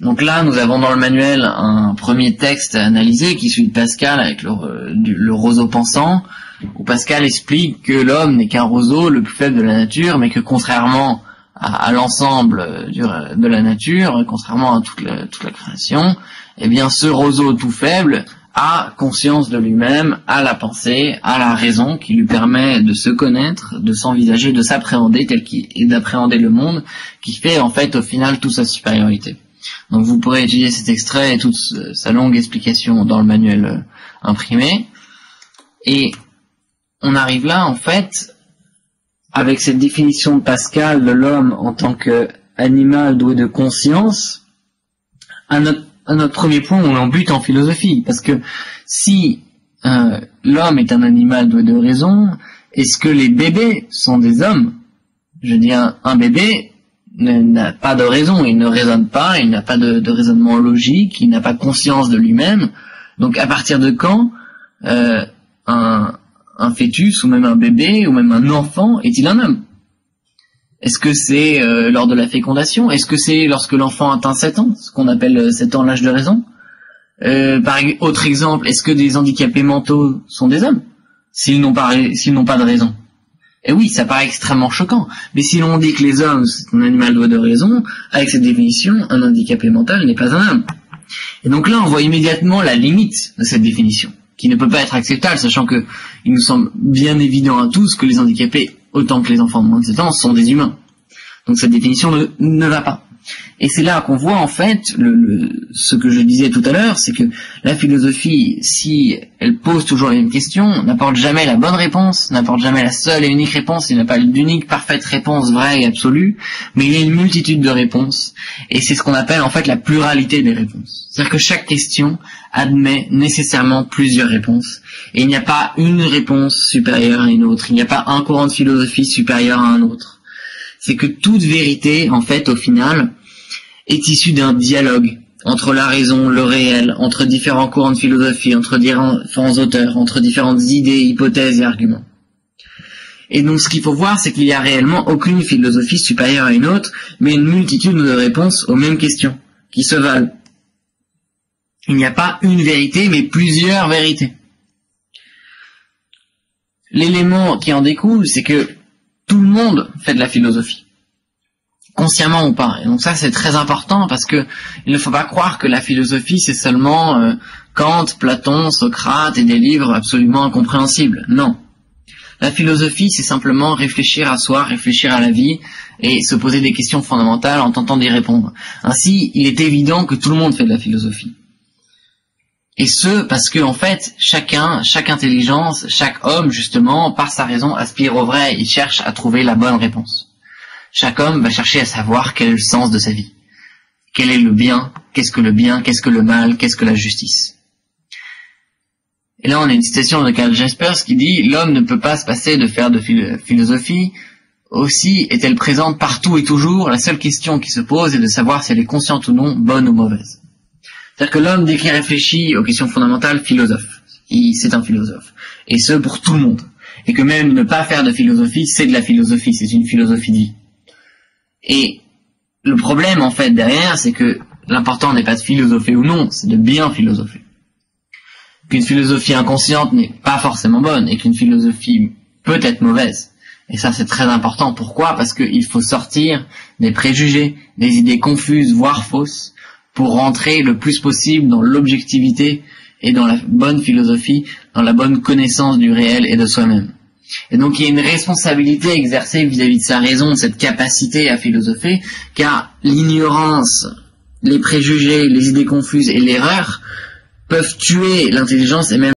Donc là, nous avons dans le manuel un premier texte à analyser qui suit Pascal avec le roseau pensant, où Pascal explique que l'homme n'est qu'un roseau le plus faible de la nature, mais que contrairement à l'ensemble de la nature, contrairement à toute la création, eh bien ce roseau tout faible a conscience de lui-même, a la pensée, a la raison qui lui permet de se connaître, de s'envisager, de s'appréhender tel qu'il est, d'appréhender le monde, qui fait en fait au final toute sa supériorité. Donc vous pourrez étudier cet extrait et toute sa longue explication dans le manuel imprimé. Et on arrive là en fait avec cette définition de Pascal de l'homme en tant qu'animal doué de conscience à notre premier point où on en bute en philosophie. Parce que si l'homme est un animal doué de raison, est-ce que les bébés sont des hommes? Je dis un bébé n'a pas de raison, il ne raisonne pas, il n'a pas de raisonnement logique, il n'a pas conscience de lui-même. Donc à partir de quand un fœtus ou même un bébé ou même un enfant est-il un homme? Est-ce que c'est lors de la fécondation? Est-ce que c'est lorsque l'enfant atteint 7 ans, ce qu'on appelle 7 ans l'âge de raison? Par autre exemple, est-ce que des handicapés mentaux sont des hommes s'ils n'ont pas de raison? Et oui, ça paraît extrêmement choquant. Mais si l'on dit que les hommes c'est un animal doué de raison, avec cette définition, un handicapé mental n'est pas un homme. Et donc là, on voit immédiatement la limite de cette définition, qui ne peut pas être acceptable, sachant que il nous semble bien évident à tous que les handicapés, autant que les enfants de moins de 7 ans, sont des humains. Donc cette définition ne va pas. Et c'est là qu'on voit en fait ce que je disais tout à l'heure, c'est que la philosophie, si elle pose toujours les mêmes questions, n'apporte jamais la bonne réponse, n'apporte jamais la seule et unique réponse, il n'y a pas d'unique parfaite réponse vraie et absolue, mais il y a une multitude de réponses, et c'est ce qu'on appelle en fait la pluralité des réponses. C'est-à-dire que chaque question admet nécessairement plusieurs réponses, et il n'y a pas une réponse supérieure à une autre, il n'y a pas un courant de philosophie supérieur à un autre. C'est que toute vérité, en fait, au final, est issue d'un dialogue entre la raison, le réel, entre différents courants de philosophie, entre différents auteurs, entre différentes idées, hypothèses et arguments. Et donc ce qu'il faut voir, c'est qu'il n'y a réellement aucune philosophie supérieure à une autre, mais une multitude de réponses aux mêmes questions, qui se valent. Il n'y a pas une vérité, mais plusieurs vérités. L'élément qui en découle, c'est que tout le monde fait de la philosophie, consciemment ou pas. Et donc ça c'est très important parce que il ne faut pas croire que la philosophie c'est seulement Kant, Platon, Socrate et des livres absolument incompréhensibles. Non. La philosophie c'est simplement réfléchir à soi, réfléchir à la vie et se poser des questions fondamentales en tentant d'y répondre. Ainsi, il est évident que tout le monde fait de la philosophie. Et ce, parce que en fait, chaque intelligence, chaque homme, justement, par sa raison, aspire au vrai, il cherche à trouver la bonne réponse. Chaque homme va chercher à savoir quel est le sens de sa vie. Quel est le bien, qu'est-ce que le mal, qu'est-ce que la justice. Et là, on a une citation de Karl Jaspers qui dit « L'homme ne peut pas se passer de faire de philosophie, aussi est-elle présente partout et toujours, la seule question qui se pose est de savoir si elle est consciente ou non, bonne ou mauvaise. » C'est-à-dire que l'homme, dès qu'il réfléchit aux questions fondamentales, philosophe. C'est un philosophe. Et ce, pour tout le monde. Et que même ne pas faire de philosophie, c'est de la philosophie. C'est une philosophie de vie. Et le problème, en fait, derrière, c'est que l'important n'est pas de philosopher ou non, c'est de bien philosopher. Qu'une philosophie inconsciente n'est pas forcément bonne, et qu'une philosophie peut être mauvaise. Et ça, c'est très important. Pourquoi? Parce qu'il faut sortir des préjugés, des idées confuses, voire fausses, pour rentrer le plus possible dans l'objectivité et dans la bonne philosophie, dans la bonne connaissance du réel et de soi-même. Et donc il y a une responsabilité exercée vis-à-vis de sa raison, de cette capacité à philosopher, car l'ignorance, les préjugés, les idées confuses et l'erreur peuvent tuer l'intelligence et même